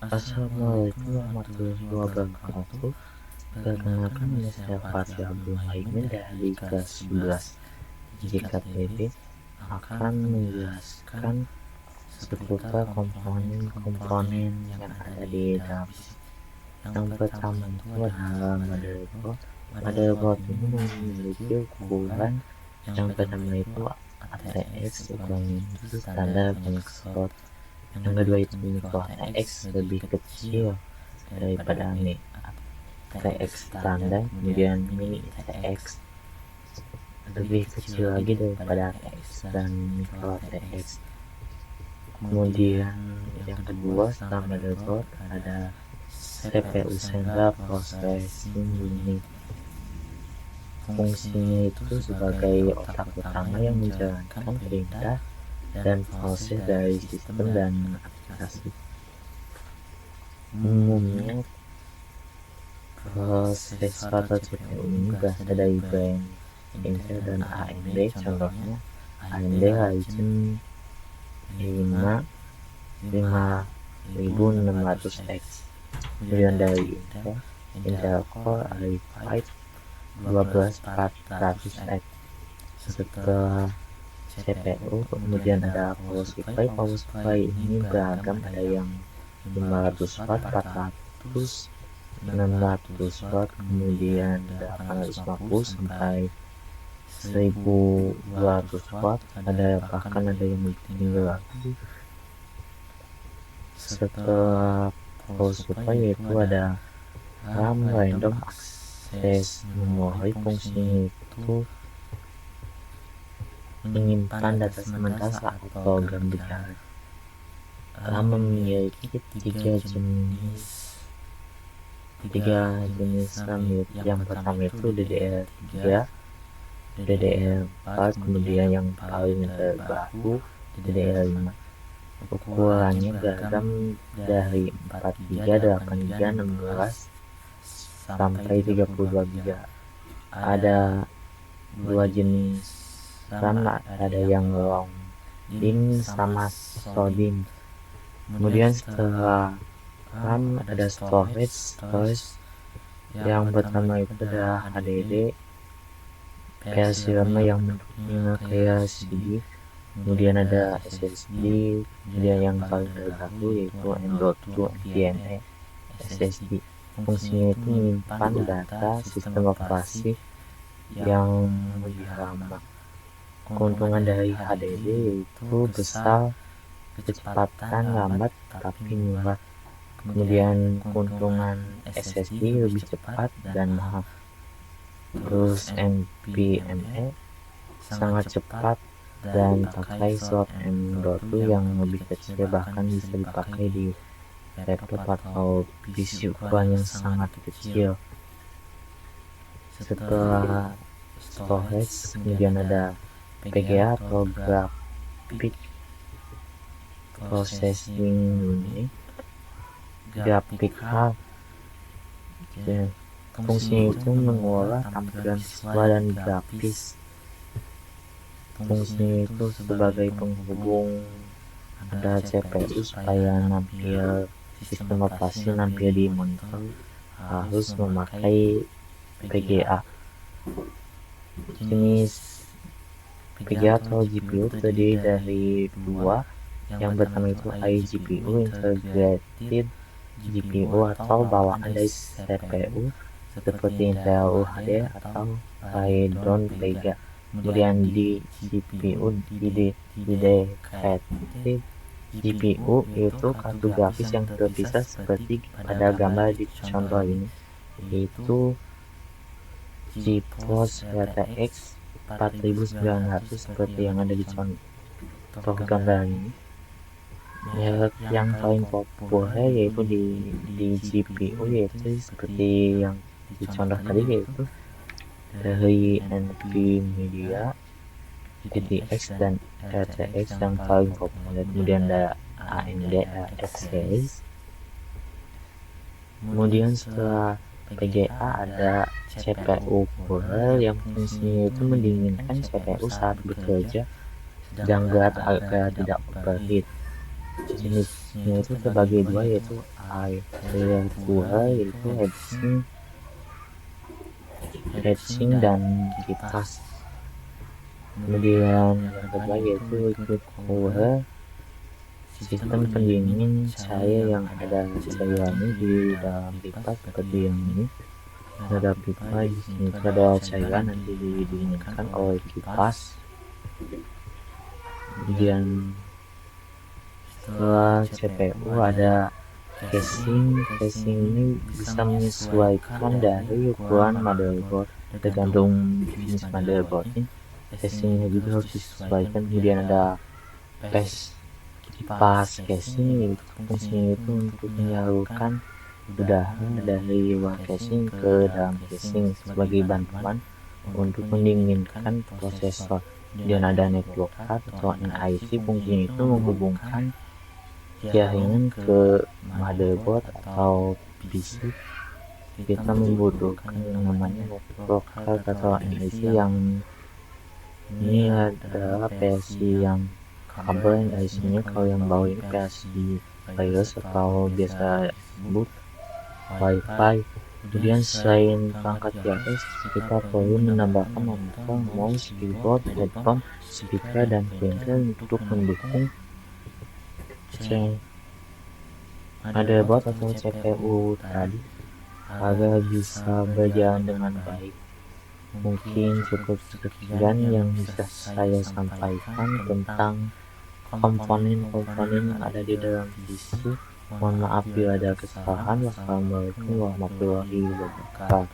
Assalamualaikum warahmatullahi wabarakatuh. Perkenalkan, nama saya Fatih Abdul Muhaimin dari kelas 11 JKTB akan menjelaskan seputar komponen-komponen yang ada di dalam PC. Yang pertama itu adalah motherboard. Motherboard ini memiliki ukuran yang pertama itu ATX, ukurannya itu standar banyak slot. Yang kedua itu micro ATX, lebih kecil daripada ATX standar. Kemudian mini ATX, lebih kecil lagi daripada ATX dan micro ATX. Kemudian yang kedua setelah motherboard ada CPU, Central Processing Unit. Fungsinya itu sebagai otak utama yang menjalankan perintah dan proses dari sistem dan aplikasi. Umumnya prosesor atau CPU ini berasal dari brand Intel dan AMD. Contohnya AMD Ryzen 5 5600X, kemudian dari Intel Core i5 12400X. Setelah CPU kemudian ada power supply. Power supply ini beragam, ada yang 500 watt, 400, 600 watt, kemudian 850 sampai 1200 watt, bahkan ada yang lebih tinggi lagi. Setelah power supply yaitu ada RAM Random Access Memory. Fungsinya itu menyimpan data sementara atau program berjalan. RAM memiliki tiga jenis RAM. Yang pertama itu DDR3, DDR4, kemudian yang paling terbaru DDR5. Ukurannya beragam dari 4 GB, 8 GB, 16 sampai 32 GB. Ada dua jenis RAM, ada yang long DIMM sama SODIMM. Kemudian setelah RAM ada storage. Yang pertama itu ada HDD, versi lama yang bentuknya kayak CD. Kemudian ada SSD, kemudian yang paling terbaru yaitu M.2 NVMe SSD. Fungsinya itu menyimpan data sistem operasi yang lebih lama. Keuntungan dari HDD yaitu besar, kecepatan lambat tapi murah. Kemudian keuntungan SSD lebih cepat dan mahal. Terus NVMe sangat cepat dan pakai slot M.2 yang lebih kecil, bahkan bisa dipakai di laptop atau PC ukuran yang sangat kecil. Setelah storage kemudian ada PGA atau Graphic Processing Unit, graphic card. Fungsinya itu mengolah tampilan visual dan grafis. Fungsinya itu sebagai penghubung ada CPU supaya sistem operasi nampil di monitor harus memakai PGA. Jenis PGA atau GPU terdiri dari dua. Yang pertama itu iGPU, Integrated GPU, atau bawaan dari CPU seperti Intel UHD atau Radeon Vega. Kemudian di GPU, Dedicated GPU itu kartu grafis yang terpisah seperti pada gambar di contoh ini, yaitu GeForce RTX 4900 seperti yang ada di contoh gambar ini. Yang paling populer yaitu di GPU yaitu seperti yang di contoh tadi, yaitu dari NVIDIA, GTX dan RTX yang paling populer. Kemudian ada AMD RX series. Kemudian setelah PGA ada CPU cooler yang fungsinya itu mendinginkan CPU saat bekerja dan gelap agar tidak overheat. Jenisnya itu terbagi dua, yaitu layer 2 yaitu heatsink dan kipas. Kemudian yang kedua yaitu liquid cooler, sistem pendingin cahaya yang ada cairannya di dalam pipa seperti yang ini. Ada pipa di sini ada cairan nanti didinginkan oleh kipas. Kemudian setelah CPU ada casing ini bisa menyesuaikan dari ukuran motherboard tergantung jenis motherboardnya. Casingnya juga harus disesuaikan. Kemudian ada kipas casing, fungsinya itu untuk menyalurkan udara dari luar casing ke dalam casing sebagai bantuan untuk mendinginkan prosesor. Dan ada network card atau NIC, fungsinya itu menghubungkan jaringan ke motherboard atau PC. Kita membutuhkan yang namanya network card atau NIC, yang ini adalah versi yang kabel NIC-nya. Kalau yang bawah ini versi wireless atau biasa disebut Wi-Fi. Kemudian selain perangkat GPRS, kita perlu menambahkan monitor, mouse, keyboard, headphone, speaker, dan printer untuk mendukung motherboard atau CPU tadi agar bisa berjalan dengan baik. Mungkin cukup sekian yang bisa saya sampaikan tentang komponen-komponen yang ada di dalam PC. Mohon maaf bila ada kesalahan. Wassalamualaikum warahmatullahi wabarakatuh.